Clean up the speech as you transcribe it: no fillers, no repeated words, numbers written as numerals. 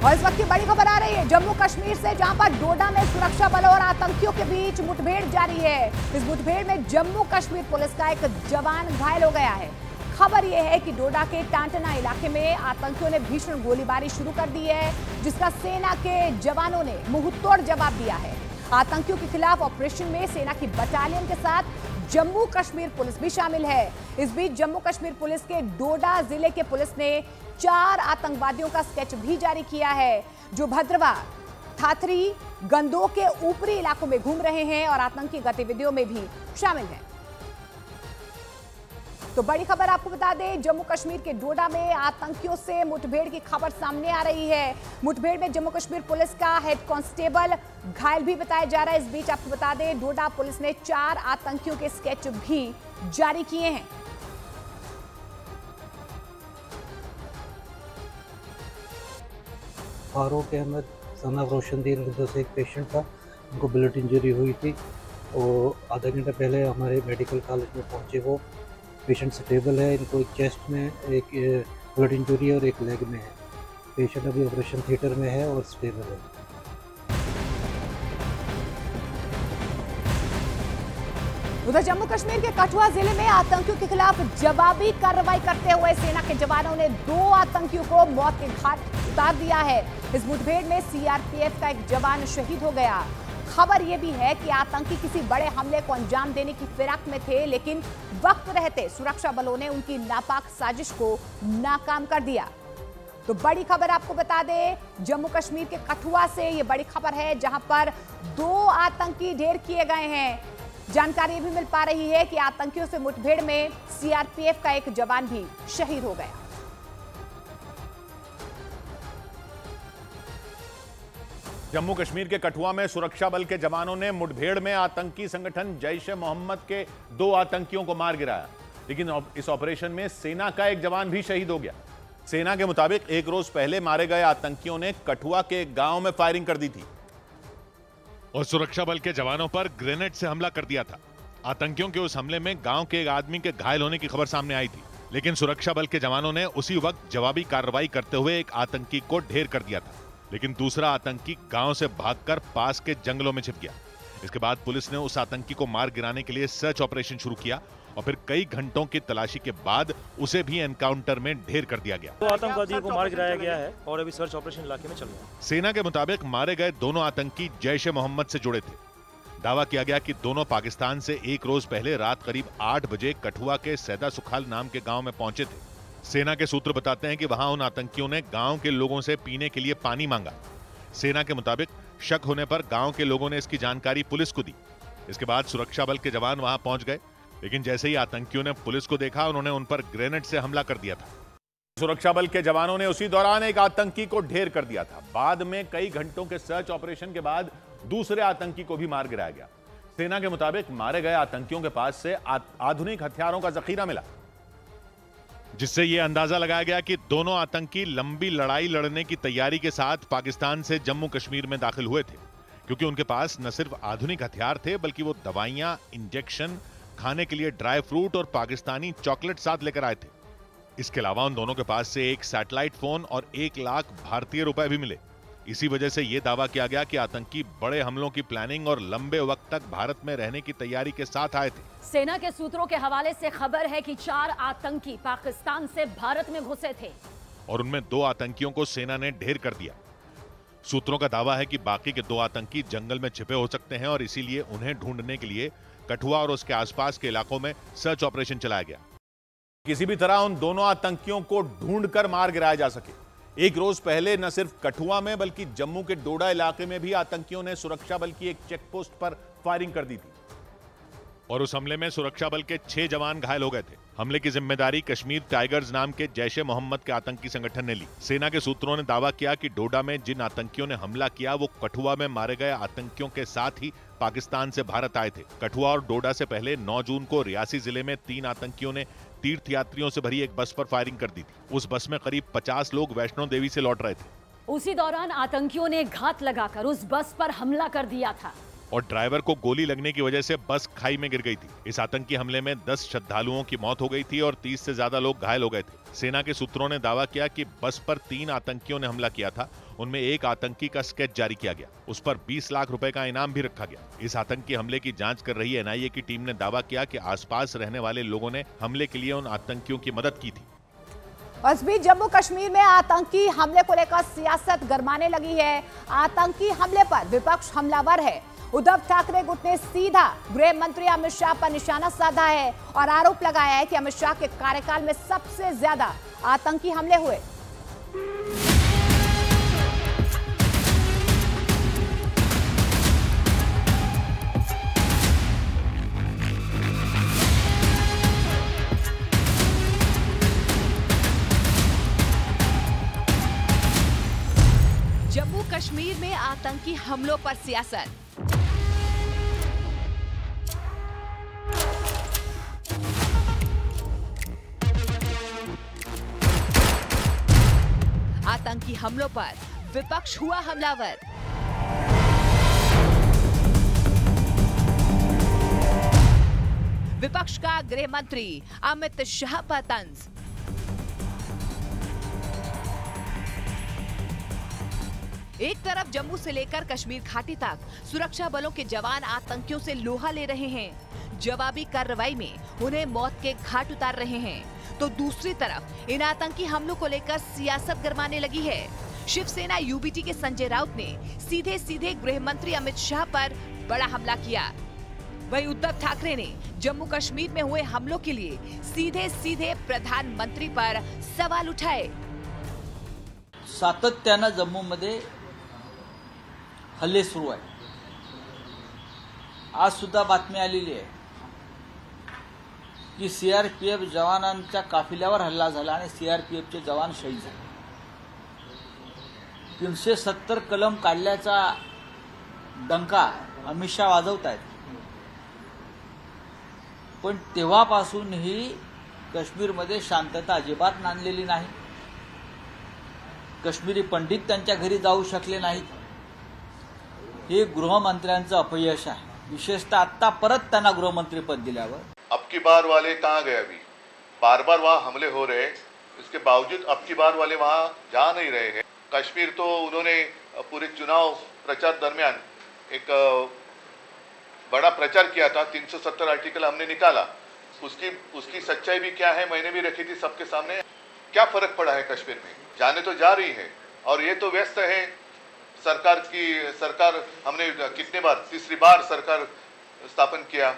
और इस वक्त की बड़ी खबर आ रही है जम्मू कश्मीर से, जहां पर डोडा में सुरक्षा बलों और आतंकियों के बीच मुठभेड़ जारी है। इस मुठभेड़ में जम्मू कश्मीर पुलिस का एक जवान घायल हो गया है। खबर यह है कि डोडा के टांटना इलाके में आतंकियों ने भीषण गोलीबारी शुरू कर दी है, जिसका सेना के जवानों ने मुंहतोड़ जवाब दिया है। आतंकियों के खिलाफ ऑपरेशन में सेना की बटालियन के साथ जम्मू कश्मीर पुलिस भी शामिल है। इस बीच जम्मू कश्मीर पुलिस के डोडा जिले के पुलिस ने 4 आतंकवादियों का स्केच भी जारी किया है, जो भद्रवा, थाथरी, गंदो के ऊपरी इलाकों में घूम रहे हैं और आतंकी गतिविधियों में भी शामिल हैं। तो बड़ी खबर आपको बता दें, जम्मू कश्मीर के डोडा में आतंकियों से मुठभेड़ की खबर सामने आ रही है। मुठभेड़ में जम्मू कश्मीर पुलिस का हेड कांस्टेबल घायल भी बताया जा रहा है। इस बीच आपको बता दें, डोडा पुलिस ने 4 आतंकियों के स्केच भी जारी किए हैं। फारूक अहमद सन ऑफ रोशनदीन उर्दू से एक पेशेंट था, उनको बुलेट इंजरी हुई थी और आधा घंटा पहले हमारे मेडिकल कॉलेज में पहुंचे। वो पेशेंट स्टेबल है, इनको एक चेस्ट में एक बुलेट इंजरी है और एक लेग में है। पेशेंट अभी ऑपरेशन थिएटर में है और स्टेबल है। उधर जम्मू कश्मीर के कठुआ जिले में आतंकियों के खिलाफ जवाबी कार्रवाई करते हुए सेना के जवानों ने 2 आतंकियों को मौत के घाट उतार दिया है। इस मुठभेड़ में सीआरपीएफ का एक जवान शहीद हो गया। खबर यह भी है कि आतंकी किसी बड़े हमले को अंजाम देने की फिराक में थे, लेकिन वक्त रहते सुरक्षा बलों ने उनकी नापाक साजिश को नाकाम कर दिया। तो बड़ी खबर आपको बता दें, जम्मू कश्मीर के कठुआ से ये बड़ी खबर है, जहां पर 2 आतंकी ढेर किए गए हैं। जानकारी भी मिल पा रही है कि आतंकियों से मुठभेड़ में सीआरपीएफ का एक जवान भी शहीद हो गया। जम्मू कश्मीर के कठुआ में सुरक्षा बल के जवानों ने मुठभेड़ में आतंकी संगठन जैश-ए-मोहम्मद के 2 आतंकियों को मार गिराया, लेकिन इस ऑपरेशन में सेना का एक जवान भी शहीद हो गया। सेना के मुताबिक एक रोज पहले मारे गए आतंकियों ने कठुआ के एक गांव में फायरिंग कर दी थी और सुरक्षा बल के जवानों पर ग्रेनेड से हमला कर दिया था। आतंकियों के उस हमले में गांव के एक आदमी के घायल होने की खबर सामने आई थी, लेकिन सुरक्षा बल के जवानों ने उसी वक्त जवाबी कार्रवाई करते हुए एक आतंकी को ढेर कर दिया था, लेकिन दूसरा आतंकी गांव से भागकर पास के जंगलों में छिप गया। इसके बाद पुलिस ने उस आतंकी को मार गिराने के लिए सर्च ऑपरेशन शुरू किया और फिर कई घंटों की तलाशी के बाद उसे भी एनकाउंटर में ढेर कर दिया गया। 2 आतंकवादियों को मार गिराया गया है और अभी सर्च ऑपरेशन इलाके में चल रहा है। सेना के मुताबिक मारे गए दोनों आतंकी जैश-ए-मोहम्मद से जुड़े थे। दावा किया गया कि दोनों पाकिस्तान से एक रोज पहले रात करीब 8 बजे कठुआ के सैदा सुखाल नाम के गांव में पहुंचे थे। सेना के सूत्र बताते हैं कि वहां उन आतंकियों ने गांव के लोगों से पीने के लिए पानी मांगा। सेना के मुताबिक शक होने पर गांव के लोगों ने इसकी जानकारी पुलिस को दी। इसके बाद सुरक्षा बल के जवान वहां पहुंच गए, लेकिन जैसे ही आतंकियों ने पुलिस को देखा, उन्होंने उन पर ग्रेनेड से हमला कर दिया था। सुरक्षा बल के जवानों ने उसी दौरान एक आतंकी को ढेर कर दिया था। बाद में कई घंटों के सर्च ऑपरेशन के बाद दूसरे आतंकी को भी मार गिराया गया। सेना के मुताबिक मारे गए आतंकियों के पास से आधुनिक हथियारों का जखीरा मिला, जिससे यह अंदाजा लगाया गया कि दोनों आतंकी लंबी लड़ाई लड़ने की तैयारी के साथ पाकिस्तान से जम्मू कश्मीर में दाखिल हुए थे, क्योंकि उनके पास न सिर्फ आधुनिक हथियार थे, बल्कि वो दवाइयां, इंजेक्शन, खाने के लिए ड्राई फ्रूट और पाकिस्तानी चॉकलेट साथ लेकर आए थे। इसके अलावा उन दोनों के पास से एक सैटेलाइट फोन और 1 लाख भारतीय रुपए भी मिले। इसी वजह से यह दावा किया गया कि आतंकी बड़े हमलों की प्लानिंग और लंबे वक्त तक भारत में रहने की तैयारी के साथ आए थे। सेना के सूत्रों के हवाले से खबर है कि 4 आतंकी पाकिस्तान से भारत में घुसे थे और उनमें 2 आतंकियों को सेना ने ढेर कर दिया। सूत्रों का दावा है कि बाकी के 2 आतंकी जंगल में छिपे हो सकते हैं और इसीलिए उन्हें ढूंढने के लिए कठुआ और उसके आसपास के इलाकों में सर्च ऑपरेशन चलाया गया। किसी भी तरह उन दोनों आतंकियों को ढूंढकर मार गिराया जा सके। एक रोज पहले न सिर्फ कठुआ में बल्कि जम्मू के डोडा इलाके में भी आतंकियों ने सुरक्षा बल की एक चेकपोस्ट पर फायरिंग कर दी थी और उस हमले में सुरक्षा बल के 6 जवान घायल हो गए थे। हमले की जिम्मेदारी कश्मीर टाइगर्स नाम के जैश-ए-मोहम्मद के आतंकी संगठन ने ली। सेना के सूत्रों ने दावा किया कि डोडा में जिन आतंकियों ने हमला किया वो कठुआ में मारे गए आतंकियों के साथ ही पाकिस्तान से भारत आए थे। कठुआ और डोडा से पहले 9 जून को रियासी जिले में 3 आतंकियों ने तीर्थयात्रियों से भरी एक बस पर फायरिंग कर दी थी। उस बस में करीब 50 लोग वैष्णो देवी से लौट रहे थे। उसी दौरान आतंकियों ने घात लगाकर उस बस पर हमला कर दिया था और ड्राइवर को गोली लगने की वजह से बस खाई में गिर गई थी। इस आतंकी हमले में 10 श्रद्धालुओं की मौत हो गई थी और 30 से ज्यादा लोग घायल हो गए थे। सेना के सूत्रों ने दावा किया कि बस पर 3 आतंकियों ने हमला किया था। उनमें एक आतंकी का स्केच जारी किया गया, उस पर 20 लाख रुपए का इनाम भी रखा गया। इस आतंकी हमले की जांच कर रही एनआईए की टीम ने दावा किया कि आसपास रहने वाले लोगों ने हमले के लिए उन आतंकियों की मदद की थी। इस बीच जम्मू कश्मीर में आतंकी हमले को लेकर सियासत गरमाने लगी है। आतंकी हमले पर विपक्ष हमलावर है। उद्धव ठाकरे गुट ने सीधा गृह मंत्री अमित शाह पर निशाना साधा है और आरोप लगाया है कि अमित शाह के कार्यकाल में सबसे ज्यादा आतंकी हमले हुए। जम्मू कश्मीर में आतंकी हमलों पर सियासत। आतंकी हमलों पर विपक्ष हुआ हमलावर। विपक्ष का गृह मंत्री अमित शाह पर तंज। एक तरफ जम्मू से लेकर कश्मीर घाटी तक सुरक्षा बलों के जवान आतंकियों से लोहा ले रहे हैं, जवाबी कार्रवाई में उन्हें मौत के घाट उतार रहे हैं, तो दूसरी तरफ इन आतंकी हमलों को लेकर सियासत गरमाने लगी है। शिवसेना यूबीटी के संजय राउत ने सीधे सीधे गृह मंत्री अमित शाह पर बड़ा हमला किया। वहीं उद्धव ठाकरे ने जम्मू कश्मीर में हुए हमलों के लिए सीधे सीधे प्रधानमंत्री पर सवाल उठाए। सातत्यानं जम्मूमध्ये हल्ले सुरू आहे। आज सुद्धा बातमी आलेली आहे की सीआरपीएफ जवानांच्या काफिल्यावर हल्ला झाला आणि सीआरपीएफचे जवान शहीद झाले। 370 कलम काढल्याचा डंका अमित शाह वाजवतायत, पण तेव्हापासूनही काश्मीरमध्ये शांतता अजिबात नांदलेली नाही। काश्मीरी पंडित त्यांच्या घरी जाऊ शकले नाहीत। हे गृहमंत्र्यांचं अपयश आहे। विशेषतः आता परत त्यांना गृहमंत्री पद दिल्यावर अब की बार वाले कहाँ गए? अभी बार बार वहाँ हमले हो रहे, इसके बावजूद अब की बार वाले वहाँ जा नहीं रहे हैं। कश्मीर तो उन्होंने पूरे चुनाव प्रचार दरमियान एक बड़ा प्रचार किया था। 370 आर्टिकल हमने निकाला, उसकी सच्चाई भी क्या है मैंने भी रखी थी सबके सामने। क्या फर्क पड़ा है कश्मीर में? जाने तो जा रही है और ये तो व्यस्त है। सरकार हमने कितने बार, तीसरी बार सरकार स्थापन किया।